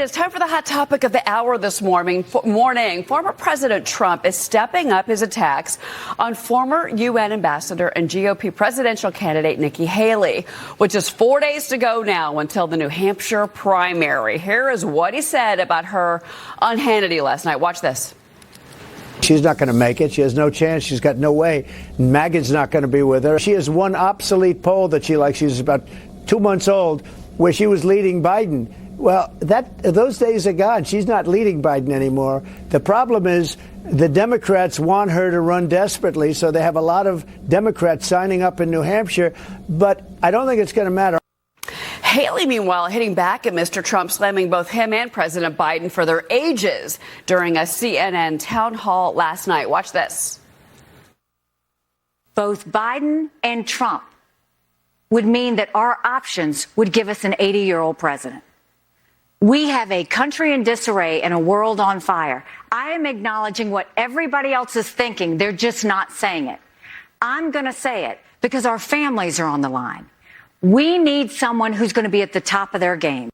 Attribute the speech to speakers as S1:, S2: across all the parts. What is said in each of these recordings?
S1: it's time for the hot topic of the hour this morning. Former President Trump is stepping up his attacks on former UN ambassador and GOP presidential candidate Nikki Haley, with just 4 days to go now until the New Hampshire primary. Here is what he said about her on Hannity last night. Watch this.
S2: She's not going to make it. She has no chance. She's got no way. MAGA's not going to be with her. She has one obsolete poll that she likes. She's about 2 months old, where she was leading Biden. Well, those days are gone. She's not leading Biden anymore. The problem is the Democrats want her to run desperately, so they have a lot of Democrats signing up in New Hampshire, but I don't think it's going to matter.
S1: Haley, meanwhile, hitting back at Mr. Trump, slamming both him and President Biden for their ages during a CNN town hall last night. Watch this.
S3: Both Biden and Trump would mean that our options would give us an 80-year-old president. We have a country in disarray and a world on fire. I am acknowledging what everybody else is thinking. They're just not saying it. I'm going to say it because our families are on the line. We need someone who's going to be at the top of their game.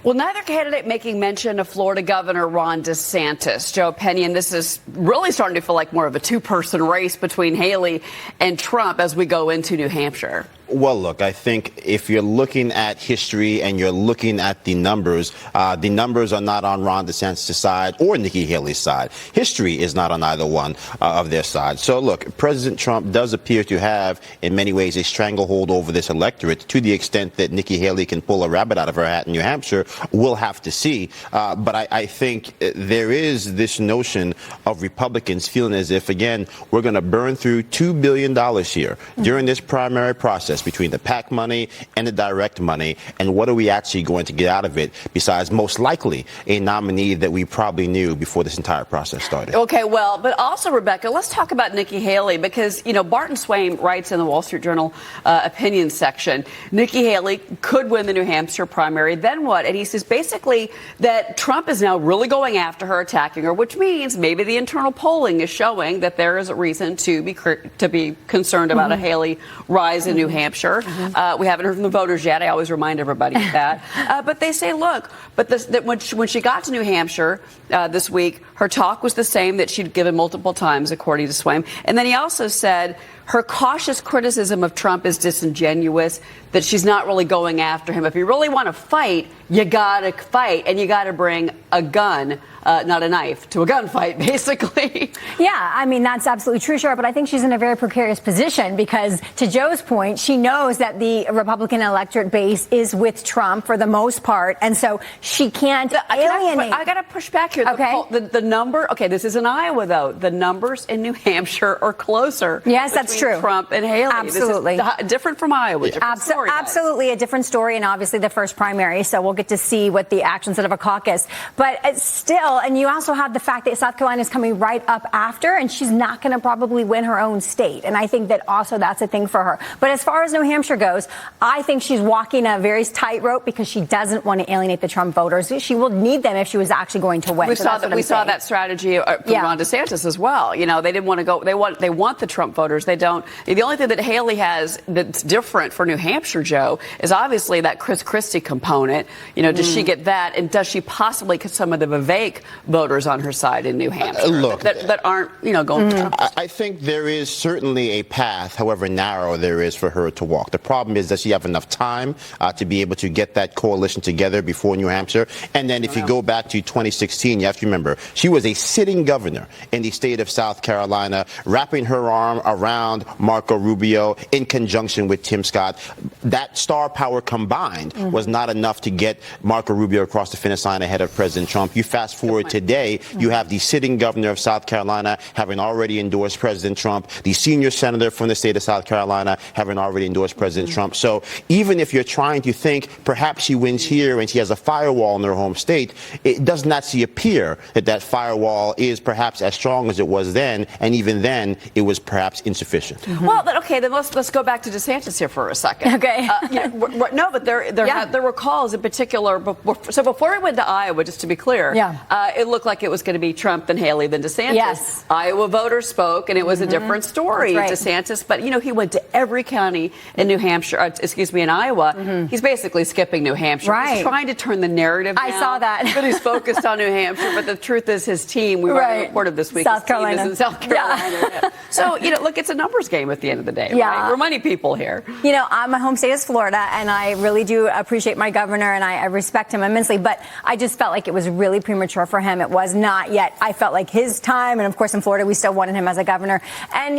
S1: Well, neither candidate making mention of Florida Governor Ron DeSantis. Joe Pena, this is really starting to feel like more of a two-person race between Haley and Trump as we go into New Hampshire.
S4: Well, look, I think if you're looking at history and you're looking at the numbers are not on Ron DeSantis' side or Nikki Haley's side. History is not on either one of their sides. So, look, President Trump does appear to have, in many ways, a stranglehold over this electorate. To the extent that Nikki Haley can pull a rabbit out of her hat in New Hampshire, we'll have to see. But I think there is this notion of Republicans feeling as if, again, we're going to burn through $2 billion here during this primary process, between the PAC money and the direct money, and what are we actually going to get out of it besides most likely a nominee that we probably knew before this entire process started.
S1: Okay, well, but also, Rebecca, let's talk about Nikki Haley because, you know, Barton Swain writes in the Wall Street Journal opinion section, Nikki Haley could win the New Hampshire primary, then what? And he says basically that Trump is now really going after her, attacking her, which means maybe the internal polling is showing that there is a reason to be concerned about a Haley rise in New Hampshire. We haven't heard from the voters yet. I always remind everybody of that. But they say, look, but that when she got to New Hampshire this week, her talk was the same that she'd given multiple times, according to Swain. And then he also said her cautious criticism of Trump is disingenuous, that she's not really going after him. If you really want to fight, you got to fight, and you got to bring a gun, not a knife, to a gunfight, basically.
S5: Yeah, I mean, that's absolutely true, Shara, but I think she's in a very precarious position because, to Joe's point, she knows that the Republican electorate base is with Trump for the most part, and so she can't alienate.
S1: I got to push back here.
S5: Okay.
S1: The number, okay, this is in Iowa, though. The numbers in New Hampshire are closer.
S5: Yes, that's true.
S1: Trump and Haley.
S5: Absolutely.
S1: This is different from Iowa.
S5: Absolutely a different story, and obviously the first primary, so we'll get to see what the actions of a caucus. But it's still, and you also have the fact that South Carolina is coming right up after, and she's not going to probably win her own state. And I think that also that's a thing for her. But as far as New Hampshire goes, I think she's walking a very tightrope because she doesn't want to alienate the Trump voters. She will need them if she was actually going to win.
S1: We saw that strategy from Ron DeSantis as well. You know, they didn't want to go. They want the Trump voters. They don't. The only thing that Haley has that's different for New Hampshire, Joe, is obviously that Chris Christie component. You know, does she get that? And does she possibly get some of the Vivek voters on her side in New Hampshire that aren't, you know, going to Trump?
S4: I think there is certainly a path, however narrow there is, for her to walk. The problem is, does she have enough time to be able to get that coalition together before New Hampshire? And then if you go back to 2016, you have to remember, she was a sitting governor in the state of South Carolina, wrapping her arm around Marco Rubio in conjunction with Tim Scott. That star power combined was not enough to get Marco Rubio across the finish line ahead of President Trump. You fast forward today, you have the sitting governor of South Carolina having already endorsed President Trump, the senior senator from the state of South Carolina having already endorsed President Trump. So even if you're trying to think perhaps she wins here and she has a firewall in her home state, it does not appear that firewall is perhaps as strong as it was then, and even then it was perhaps insufficient.
S1: Well, but okay, then let's go back to DeSantis here for a second.
S5: Okay.
S1: No, but there were calls in particular. So before we went to Iowa, just to be clear, it looked like it was going to be Trump, then Haley, then DeSantis.
S5: Yes.
S1: Iowa voters spoke, and it was a different story.
S5: That's right.
S1: DeSantis, but, he went to every county in New Hampshire, in Iowa. He's basically skipping New Hampshire.
S5: Right.
S1: He's trying to turn the narrative
S5: I saw that.
S1: But he's focused on New Hampshire, but the truth is his team, we already reported this week,
S5: South
S1: his team
S5: Carolina.
S1: is in South Carolina. Yeah. So, look, it's a numbers game at the end of the day, right? We're money people here.
S5: My home state is Florida, and I really do appreciate my governor, and I respect him immensely, but I just felt like it was really premature for him. It was not yet. I felt like his time, and of course in Florida, we still wanted him as a governor. And,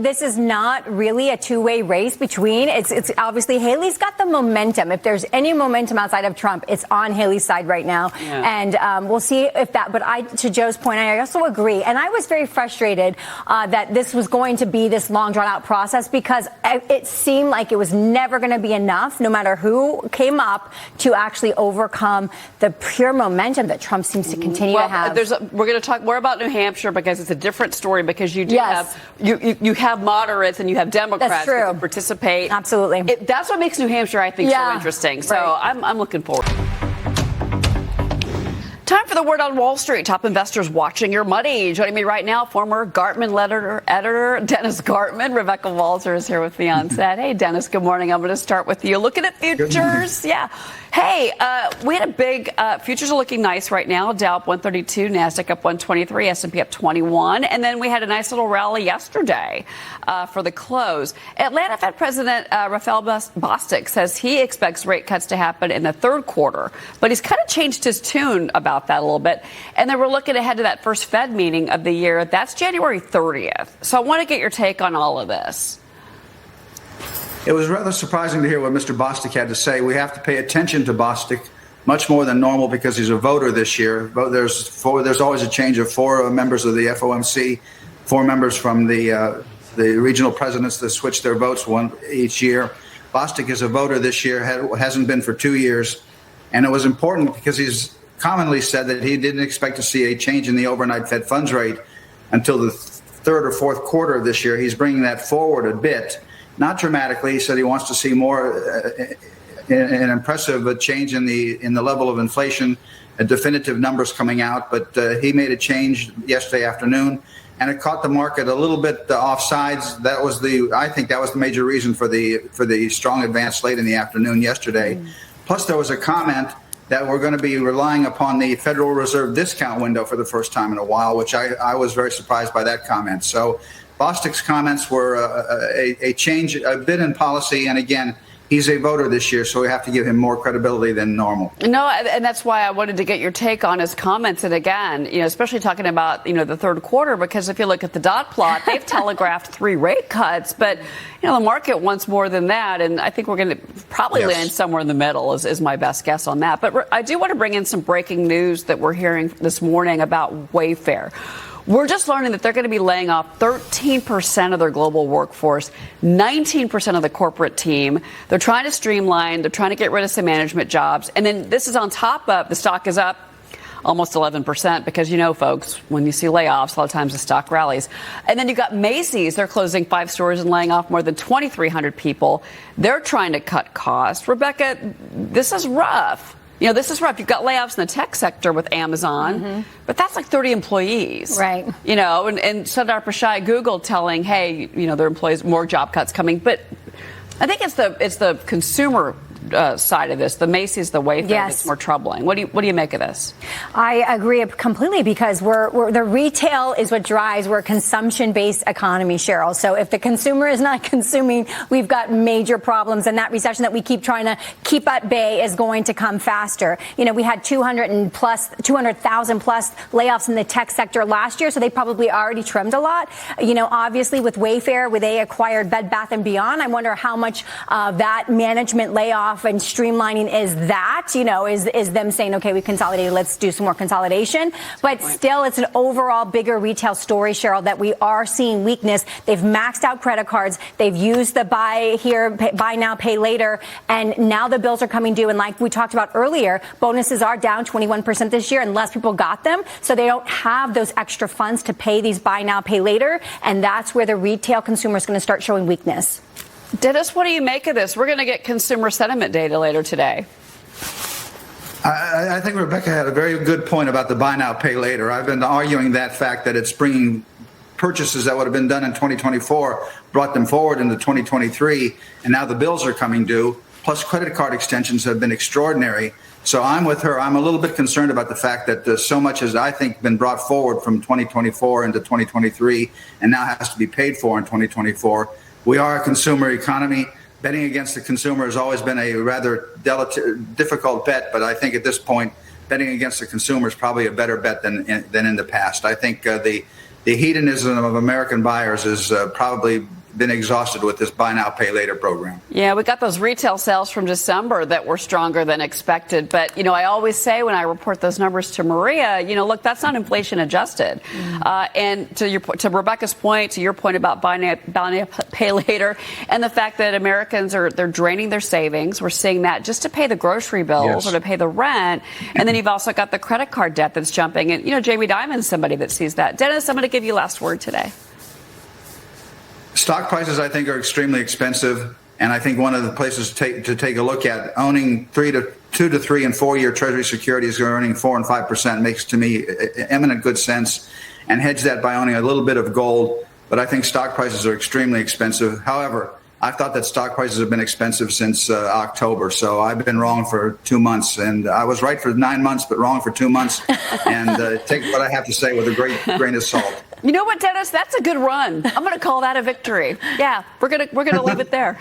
S5: this is not really a two-way race between. It's obviously Haley's got the momentum. If there's any momentum outside of Trump, it's on Haley's side right now. Yeah. And we'll see if that, but to Joe's point, I also agree. And I was very frustrated that this was going to be this long drawn out process, because it seemed like it was never going to be enough, no matter who came up, to actually overcome the pure momentum that Trump seems to continue to have.
S1: We're going to talk more about New Hampshire, because it's a different story, because you do have you have moderates and you have Democrats who can participate.
S5: Absolutely.
S1: That's what makes New Hampshire, I think, so interesting. So I'm looking forward. Time for the word on Wall Street. Top investors watching your money. Joining me right now, former Gartman editor Dennis Gartman. Rebecca Walser is here with me on set. Hey, Dennis, good morning. I'm going to start with you. Looking at futures. Yeah. Hey, we had a big futures are looking nice right now. Dow up 132, NASDAQ up 123, S&P up 21. And then we had a nice little rally yesterday for the close. Atlanta Fed President Raphael Bostic says he expects rate cuts to happen in the third quarter, but he's kind of changed his tune about that a little bit. And then we're looking ahead to that first Fed meeting of the year. That's January 30th. So I want to get your take on all of this.
S6: It was rather surprising to hear what Mr. Bostic had to say. We have to pay attention to Bostic much more than normal, because he's a voter this year. There's always a change of 4 members of the FOMC, 4 members from the regional presidents that switch their votes one each year. Bostic is a voter this year, hasn't been for 2 years. And it was important because he's commonly said that he didn't expect to see a change in the overnight Fed funds rate until the third or fourth quarter of this year. He's bringing that forward a bit. Not dramatically. He said he wants to see more an impressive change in the level of inflation, definitive numbers coming out. But he made a change yesterday afternoon, and it caught the market a little bit offsides. I think that was the major reason for the strong advance late in the afternoon yesterday. Plus, there was a comment that we're going to be relying upon the Federal Reserve discount window for the first time in a while, which I was very surprised by that comment. So Bostic's comments were a change, a bit in policy. And again, he's a voter this year, so we have to give him more credibility than normal.
S1: No, and that's why I wanted to get your take on his comments. And again, especially talking about, the third quarter, because if you look at the dot plot, they've telegraphed 3 rate cuts. But, the market wants more than that. And I think we're going to probably land somewhere in the middle is my best guess on that. But I do want to bring in some breaking news that we're hearing this morning about Wayfair. We're just learning that they're going to be laying off 13% of their global workforce, 19% of the corporate team. They're trying to streamline. They're trying to get rid of some management jobs. And then this is on top of the stock is up almost 11%, because, folks, when you see layoffs, a lot of times the stock rallies. And then you've got Macy's. They're closing 5 stores and laying off more than 2,300 people. They're trying to cut costs. Rebecca, this is rough. This is rough. You've got layoffs in the tech sector with Amazon, but that's like 30 employees.
S5: Right.
S1: And Sundar Pichai, Google, telling, hey, their employees, more job cuts coming. But I think it's the consumer side of this, the Macy's, the Wayfair, that's more troubling. What do you make of this?
S5: I agree completely, because we're the retail is what drives. We're a consumption-based economy, Cheryl. So if the consumer is not consuming, we've got major problems, and that recession that we keep trying to keep at bay is going to come faster. We had 200,000 plus layoffs in the tech sector last year, so they probably already trimmed a lot. Obviously with Wayfair, where they acquired Bed Bath & Beyond, I wonder how much of that management layoff and streamlining is that, is them saying, okay, we consolidated, let's do some more consolidation. But still, it's an overall bigger retail story, Cheryl, that we are seeing weakness. They've maxed out credit cards. They've used the buy now, pay later. And now the bills are coming due. And like we talked about earlier, bonuses are down 21% this year, and less people got them. So they don't have those extra funds to pay these buy now, pay later. And that's where the retail consumer is going to start showing weakness.
S1: Dennis, what do you make of this? We're going to get consumer sentiment data later today.
S6: I think Rebecca had a very good point about the buy now, pay later. I've been arguing that fact that it's bringing purchases that would have been done in 2024, brought them forward into 2023, and now the bills are coming due. Plus, credit card extensions have been extraordinary. So I'm with her. I'm a little bit concerned about the fact that so much has, I think, been brought forward from 2024 into 2023 and now has to be paid for in 2024. We are a consumer economy. Betting against the consumer has always been a rather difficult bet, but I think at this point, betting against the consumer is probably a better bet than in the past. I think the hedonism of American buyers has probably been exhausted with this buy now, pay later program.
S1: Yeah, we got those retail sales from December that were stronger than expected. But, I always say when I report those numbers to Maria, look, that's not inflation adjusted. And to Rebecca's point, to your point about buy now, pay later, and the fact that Americans they're draining their savings. We're seeing that just to pay the grocery bills or to pay the rent. And then you've also got the credit card debt that's jumping. And, Jamie Dimon's somebody that sees that. Dennis, I'm going to give you last word today.
S6: Stock prices, I think, are extremely expensive, and I think one of the places to take a look at owning 2 to 3 and 4 year Treasury securities are earning 4 and 5% makes to me eminent good sense, and hedge that by owning a little bit of gold. But I think stock prices are extremely expensive. However, I thought that stock prices have been expensive since October, so I've been wrong for 2 months, and I was right for 9 months, but wrong for 2 months. And take what I have to say with a great grain of salt.
S1: You know what, Dennis? That's a good run. I'm going to call that a victory. Yeah, we're gonna leave it there.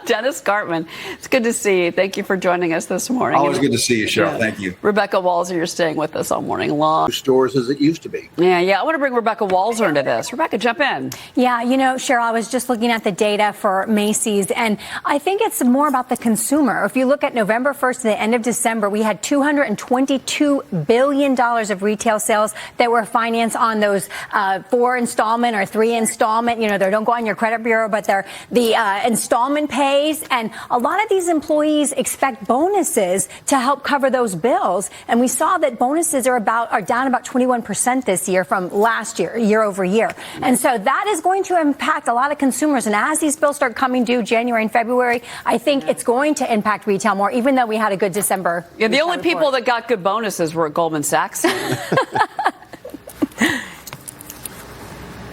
S1: Dennis Gartman, it's good to see you. Thank you for joining us this morning.
S6: Always good to see you, Cheryl. Yeah. Thank you.
S1: Rebecca Walser, you're staying with us all morning long.
S7: Stores as it used to be.
S1: Yeah. I want to bring Rebecca Walser into this. Rebecca, jump in.
S5: Yeah, Cheryl, I was just looking at the data for Macy's, and I think it's more about the consumer. If you look at November 1st to the end of December, we had $222 billion of retail sales that were financed on those 4 installment or 3 installment. They don't go on your credit bureau, but they're the installment pays. And a lot of these employees expect bonuses to help cover those bills. And we saw that bonuses are down about 21% this year from last year over year. And so that is going to impact a lot of consumers. And as these bills start coming due January and February, I think it's going to impact retail more, even though we had a good December.
S1: Yeah, the only people that got good bonuses were at Goldman Sachs.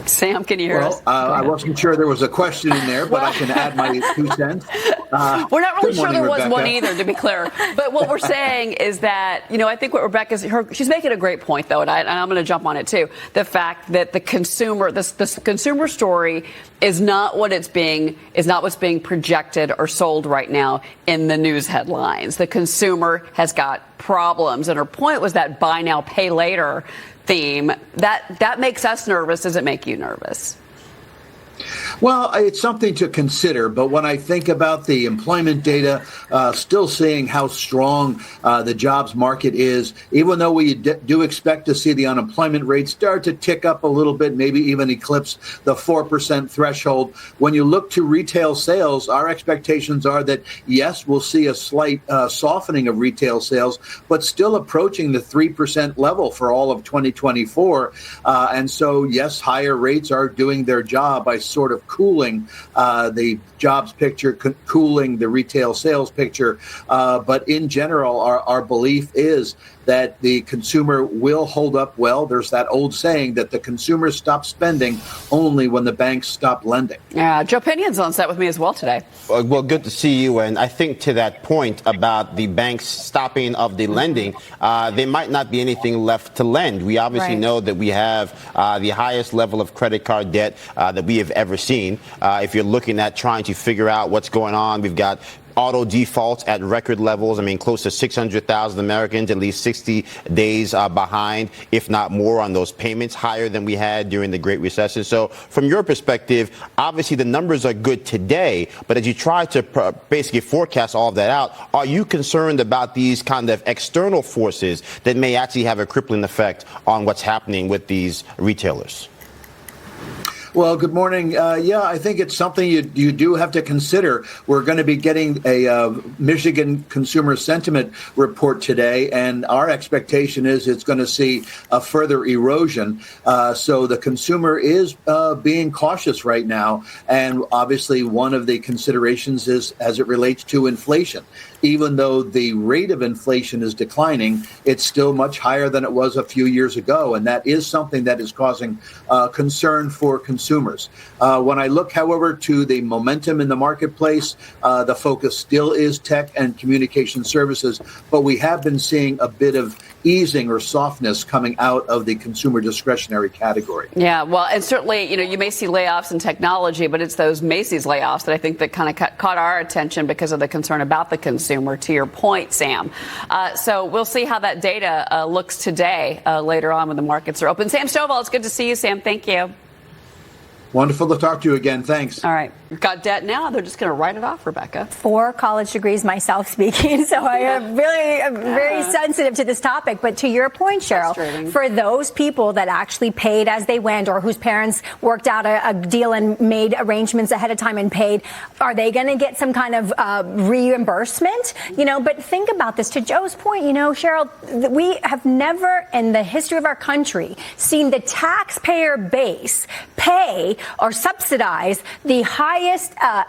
S1: Sam, can you hear us?
S7: I wasn't sure there was a question in there, but I can add my 2 cents.
S1: We're not really sure there was one
S7: Rebecca.
S1: either, to be clear. But what we're saying is that, I think what Rebecca's, she's making a great point, though, and I'm going to jump on it, too. The fact that the consumer, this consumer story is not what's being projected or sold right now in the news headlines. The consumer has got problems. And her point was that buy now, pay later theme. That makes us nervous. Does it make you nervous?
S7: Well, it's something to consider. But when I think about the employment data, still seeing how strong the jobs market is, even though we do expect to see the unemployment rate start to tick up a little bit, maybe even eclipse the 4% threshold. When you look to retail sales, our expectations are that, yes, we'll see a slight softening of retail sales, but still approaching the 3% level for all of 2024. And so, yes, higher rates are doing their job by sort of cooling the jobs picture, cooling the retail sales picture. But in general, our belief is that the consumer will hold up well. There's that old saying that the consumer stops spending only when the banks stop lending.
S1: Yeah, Joe Pinion's on set with me as well today.
S4: Well, good to see you. And I think to that point about the banks stopping of the lending, there might not be anything left to lend. We obviously know that we have the highest level of credit card debt that we have ever seen. If you're looking at trying to figure out what's going on, we've got auto defaults at record levels. I mean, close to 600,000 Americans, at least 60 days behind, if not more, on those payments, higher than we had during the Great Recession. So from your perspective, obviously the numbers are good today, but as you try to basically forecast all of that out, are you concerned about these kind of external forces that may actually have a crippling effect on what's happening with these retailers?
S7: Well, good morning. Yeah, I think it's something you do have to consider. We're going to be getting a Michigan Consumer Sentiment report today, and our expectation is it's going to see a further erosion. So the consumer is being cautious right now, and obviously one of the considerations is as it relates to inflation. even though the rate of inflation is declining, it's still much higher than it was a few years ago. And that is something that is causing concern for consumers. When I look, however, to the momentum in the marketplace, the focus still is tech and communication services, but we have been seeing a bit of easing or softness coming out of the consumer discretionary category.
S1: Yeah, well, and certainly, you may see layoffs in technology, but it's those Macy's layoffs that I think that kind of caught our attention because of the concern about the consumer, to your point, Sam. So we'll see how that data looks today, later on when the markets are open. Sam Stovall, it's good to see you, Sam. Thank you.
S7: Wonderful to talk to you again. Thanks.
S1: All right. We've got debt now. They're just going to write it off, Rebecca.
S5: 4 college degrees myself speaking, so I am very sensitive to this topic. But to your point, Cheryl, for those people that actually paid as they went or whose parents worked out a deal and made arrangements ahead of time and paid, are they going to get some kind of reimbursement? But think about this. To Joe's point, Cheryl, we have never in the history of our country seen the taxpayer base pay or subsidize the highest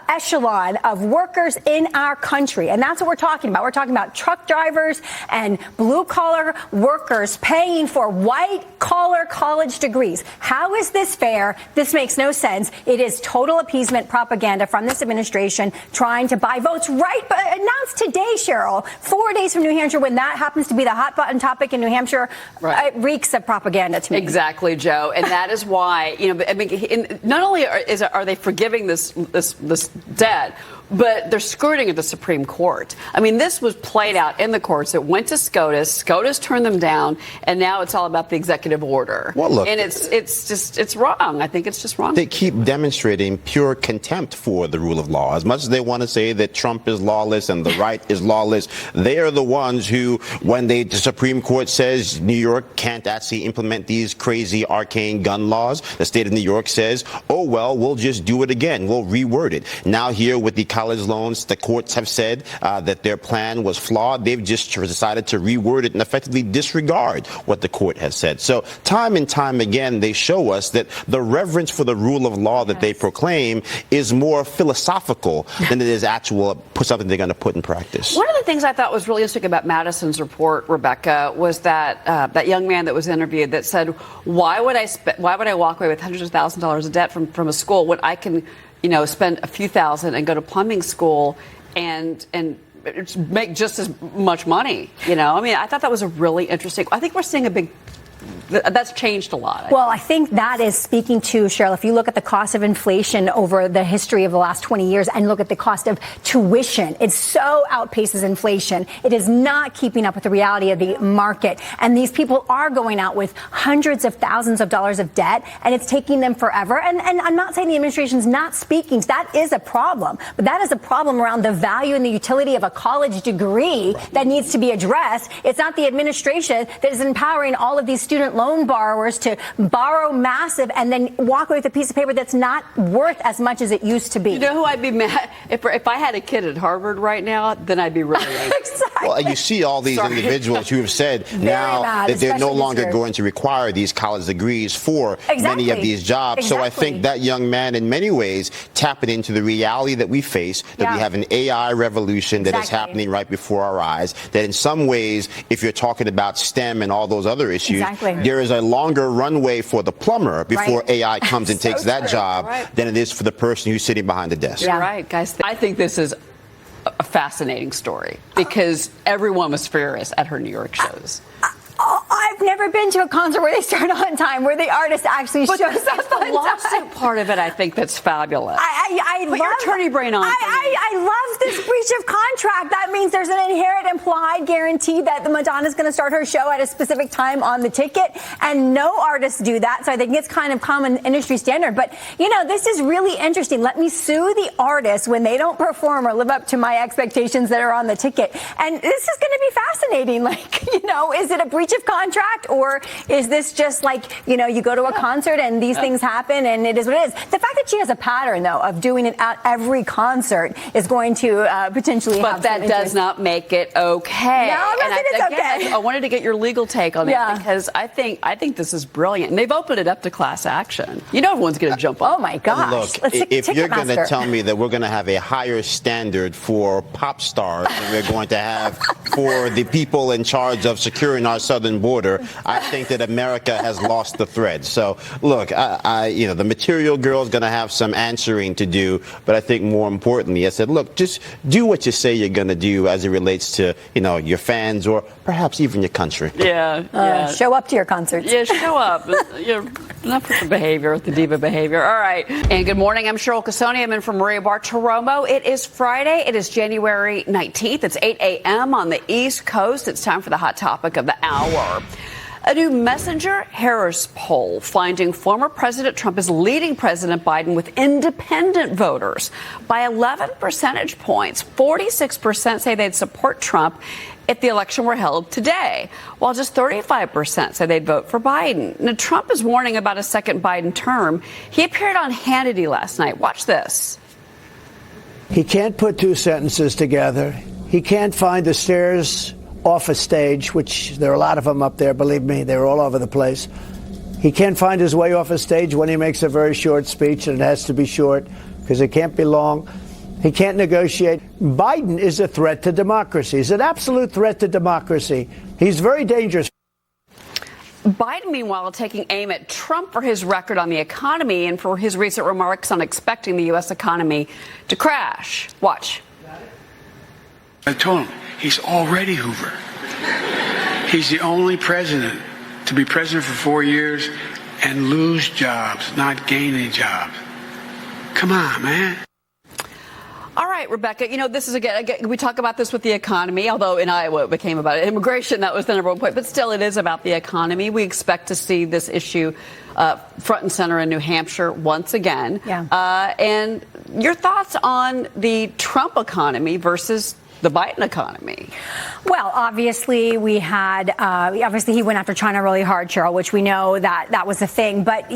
S5: echelon of workers in our country. And that's what we're talking about. We're talking about truck drivers and blue-collar workers paying for white-collar college degrees. How is this fair? This makes no sense. It is total appeasement propaganda from this administration trying to buy votes but announced today, Cheryl, 4 days from New Hampshire, when that happens to be the hot-button topic in New Hampshire. It reeks of propaganda to me.
S1: Exactly, Joe. And that is why, not only are they forgiving this debt, but they're skirting at the Supreme Court. This was played out in the courts. It went to SCOTUS. SCOTUS turned them down, and now it's all about the executive order.
S4: Well, look,
S1: and it's wrong. I think it's just wrong.
S4: They keep demonstrating pure contempt for the rule of law. As much as they want to say that Trump is lawless and the right is lawless, they are the ones who, when the Supreme Court says New York can't actually implement these crazy arcane gun laws, the state of New York says, oh, well, we'll just do it again. We'll reword it. Now here with the college loans, the courts have said that their plan was flawed. They've just decided to reword it and effectively disregard what the court has said. So time and time again, they show us that the reverence for the rule of law that they proclaim is more philosophical than it is actual something they're going to put in practice.
S1: One of the things I thought was really interesting about Madison's report, Rebecca, was that that young man that was interviewed that said, why would I walk away with hundreds of thousands of dollars of debt from a school when I can spend a few thousand and go to plumbing school and make just as much money. I thought that was a really interesting. I think we're seeing that's changed a lot.
S5: Well, I think that is speaking to, Cheryl, if you look at the cost of inflation over the history of the last 20 years and look at the cost of tuition, it so outpaces inflation. It is not keeping up with the reality of the market. And these people are going out with hundreds of thousands of dollars of debt, and it's taking them forever. And I'm not saying the administration's not speaking. That is a problem. But that is a problem around the value and the utility of a college degree that needs to be addressed. It's not the administration that is empowering all of these student loan borrowers to borrow massive and then walk away with a piece of paper that's not worth as much as it used to be.
S1: You know who I'd be mad if I had a kid at Harvard right now? Then I'd be really angry.
S5: Exactly.
S4: Well, you see all these individuals who have said now that they're no longer going to require these college degrees for many of these jobs. So I think that young man, in many ways, tapping into the reality that we face, that we have an AI revolution that is happening right before our eyes, that in some ways, if you're talking about STEM and all those other issues, there is a longer runway for the plumber before AI comes and takes that job than it is for the person who's sitting behind the desk.
S1: You're right, guys. I think this is a fascinating story because everyone was furious at her New York shows.
S5: I've never been to a concert where they start on time, where the artist actually shows up on
S1: the lawsuit part of it, I think that's fabulous.
S5: I
S1: Put your attorney brain on.
S5: I love this breach of contract. That means there's an inherent implied guarantee that the Madonna's going to start her show at a specific time on the ticket, and no artists do that. So I think it's kind of common industry standard. But, this is really interesting. Let me sue the artists when they don't perform or live up to my expectations that are on the ticket. And this is going to be fascinating. Is it a breach of contract? contract, or is this just like, you go to a concert and these things happen and it is what it is? The fact that she has a pattern, though, of doing it at every concert is going to potentially have
S1: But that does not make it okay.
S5: No, I'm not saying it's okay.
S1: I wanted to get your legal take on it
S5: Yeah.
S1: because I think this is brilliant. And they've opened it up to class action. Everyone's going to jump on.
S5: Oh, my gosh.
S4: Look,
S5: Let's take
S4: if you're going to
S5: Ticketmaster.
S4: tell me that we're going to have a higher standard for pop stars than we're going to have for the people in charge of securing our southern border, I think that America has lost the thread. So, look, the material girl is going to have some answering to do, but I think more importantly, I said, look, just do what you say you're going to do as it relates to, your fans or perhaps even your country.
S1: Yeah.
S5: Show up to your concerts.
S1: Yeah, show up. Enough with the behavior, the diva behavior. All right. And good morning. I'm Cheryl Casoni. I'm in from Maria Bartiromo. It is Friday. It is January 19th. It's 8 a.m. on the East Coast. It's time for the hot topic of the hour. A new Messenger Harris poll finding former President Trump is leading President Biden with independent voters by 11 percentage points. 46% say they'd support Trump if the election were held today, while just 35% say they'd vote for Biden. Now, Trump is warning about a second Biden term. He appeared on Hannity last night. Watch this.
S2: He can't put two sentences together. He can't find the stairs off a stage, which there are a lot of them up there, believe me, they're all over the place. He can't find his way off a stage when he makes a very short speech, and it has to be short because it can't be long. He can't negotiate. Biden is a threat to democracy. He's an absolute threat to democracy. He's very dangerous.
S1: Biden, meanwhile, taking aim at Trump for his record on the economy and for his recent remarks on expecting the U.S. economy to crash. Watch.
S8: I told him, he's already Hoover. He's the only president to be president for 4 years and lose jobs, not gain any jobs. Come on, man.
S1: All right, Rebecca, this is, again, we talk about this with the economy, although in Iowa it became about immigration. That was the number one point. But still, it is about the economy. We expect to see this issue front and center in New Hampshire once again.
S5: Yeah.
S1: And your thoughts on the Trump economy versus the Biden economy?
S5: Well, obviously, he went after China really hard, Cheryl, which we know that was a thing. But,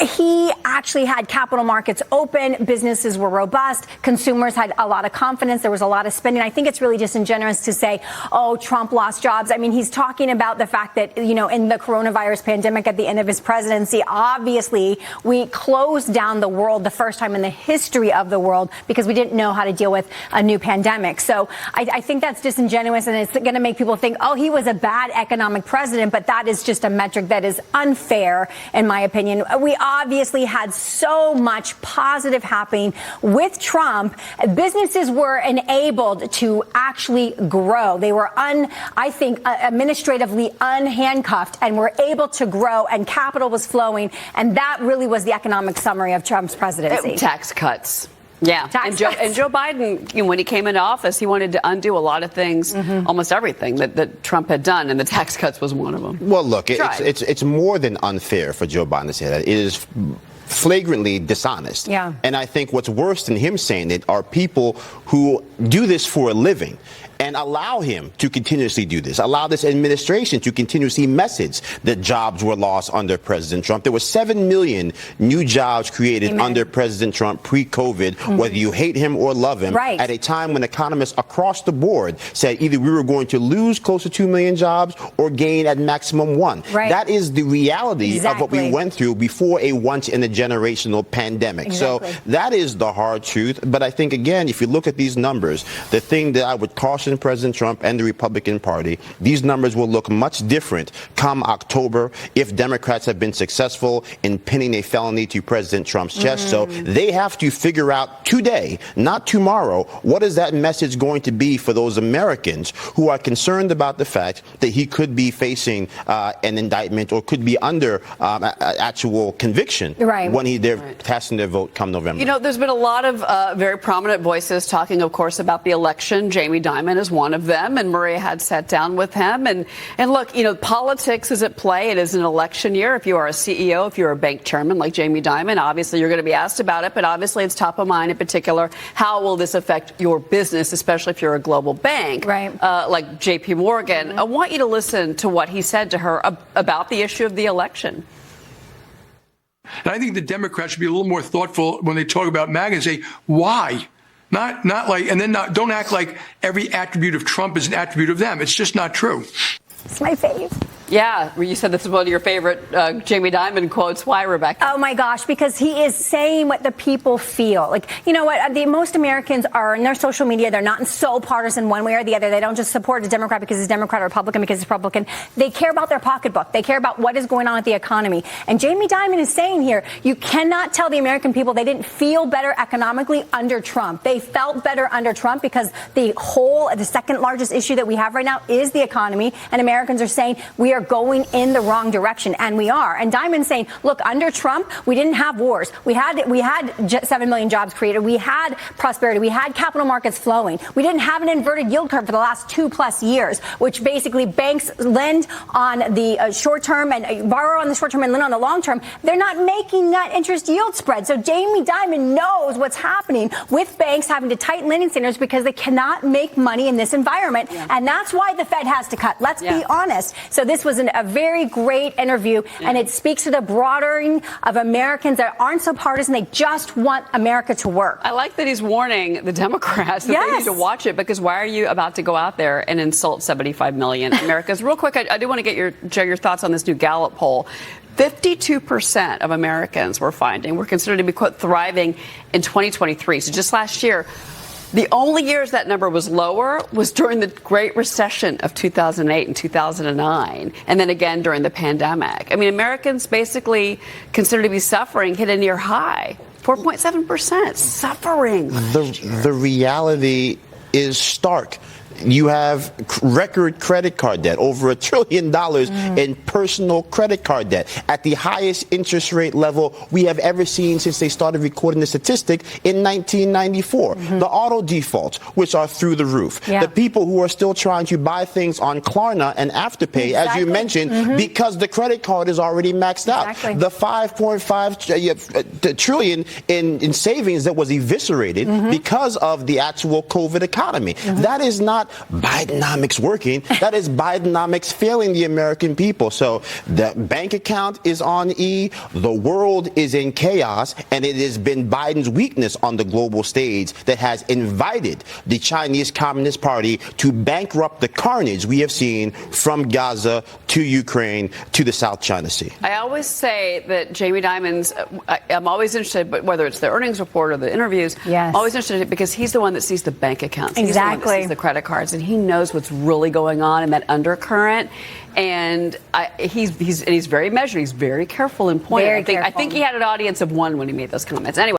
S5: he actually had capital markets open. Businesses were robust. Consumers had a lot of confidence. There was a lot of spending. I think it's really disingenuous to say, oh, Trump lost jobs. I mean, he's talking about the fact that, in the coronavirus pandemic at the end of his presidency, obviously, we closed down the world the first time in the history of the world because we didn't know how to deal with a new pandemic. So I think that's disingenuous, and it's going to make people think, oh, he was a bad economic president. But that is just a metric that is unfair, in my opinion. We obviously had so much positive happening with Trump. Businesses were enabled to actually grow. They were, administratively unhandcuffed and were able to grow, and capital was flowing. And that really was the economic summary of Trump's presidency.
S1: Tax cuts. Yeah. And Joe Biden, when he came into office, he wanted to undo a lot of things, almost everything that Trump had done, and the tax cuts was one of them.
S4: Well, look, it's more than unfair for Joe Biden to say that. It is flagrantly dishonest.
S5: Yeah.
S4: And I think what's worse than him saying it are people who do this for a living and allow him to continuously do this, allow this administration to continuously message that jobs were lost under President Trump. There were 7 million new jobs created under President Trump pre-COVID, whether you hate him or love him, at a time when economists across the board said either we were going to lose close to 2 million jobs or gain at maximum 1. That is the reality of what we went through before a once-in-a-generational pandemic. So that is the hard truth. But I think, again, if you look at these numbers, the thing that I would caution President Trump and the Republican Party, these numbers will look much different come October if Democrats have been successful in pinning a felony to President Trump's chest. So they have to figure out today, not tomorrow, what is that message going to be for those Americans who are concerned about the fact that he could be facing an indictment or could be under actual conviction when they're casting their vote come November.
S1: There's been a lot of very prominent voices talking, of course, about the election. Jamie Dimon is one of them, and Maria had sat down with him. And look, politics is at play. It is an election year. If you are a CEO, if you're a bank chairman like Jamie Dimon, obviously you're going to be asked about it, but obviously it's top of mind in particular. How will this affect your business, especially if you're a global bank,
S5: right?
S1: Like JP Morgan? Mm-hmm. I want you to listen to what he said to her about the issue of the election.
S9: And I think the Democrats should be a little more thoughtful when they talk about MAGA and say, why? Not like, and then don't act like every attribute of Trump is an attribute of them. It's just not true.
S5: It's my fave.
S1: Yeah, you said this is one of your favorite Jamie Dimon quotes. Why, Rebecca?
S5: Oh, my gosh, because he is saying what the people feel. Like, you know what? Most Americans are in their social media. They're not so partisan one way or the other. They don't just support a Democrat because he's Democrat or Republican because he's Republican. They care about their pocketbook. They care about what is going on with the economy. And Jamie Dimon is saying here, you cannot tell the American people they didn't feel better economically under Trump. They felt better under Trump because the second largest issue that we have right now is the economy. And Americans are saying we are going in the wrong direction, and we are. And Dimon's saying, look, under Trump, we didn't have wars. We had 7 million jobs created. We had prosperity. We had capital markets flowing. We didn't have an inverted yield curve for the last 2+ years, which basically banks lend on the short term and borrow on the short term and lend on the long term. They're not making that interest yield spread. So Jamie Dimon knows what's happening with banks having to tighten lending standards because they cannot make money in this environment. Yeah. And that's why the Fed has to cut. Let's be honest. So this was a very great interview, and it speaks to the broadening of Americans that aren't so partisan. They just want America to work.
S1: I like that he's warning the Democrats that they need to watch it, because why are you about to go out there and insult 75 million Americans? Real quick, I do want to get your thoughts on this new Gallup poll. 52% of Americans we're finding were considered to be, quote, thriving in 2023. So just last year. The only years that number was lower was during the Great Recession of 2008 and 2009, and then again during the pandemic. I mean, Americans basically considered to be suffering hit a near high, 4.7%, suffering.
S4: The reality is stark. You have record credit card debt, over $1 trillion in personal credit card debt, at the highest interest rate level we have ever seen since they started recording the statistic in 1994. The auto defaults, which are through the roof. The people who are still trying to buy things on Klarna and Afterpay, as you mentioned, because the credit card is already maxed out. The $5.5 trillion in savings that was eviscerated because of the actual COVID economy. That is not Bidenomics working. That is Bidenomics failing the American people. So the bank account is on E. The world is in chaos. And it has been Biden's weakness on the global stage that has invited the Chinese Communist Party to bankrupt the carnage we have seen from Gaza to Ukraine to the South China Sea.
S1: I always say that Jamie Dimon's, I'm always interested, but whether it's the earnings report or the interviews, I'm always interested because he's the one that sees the bank accounts. He's the one that sees the credit cards, and he knows what's really going on in that undercurrent. And he's very measured. He's very careful in point. I think he had an audience of one when he made those comments. Anyway.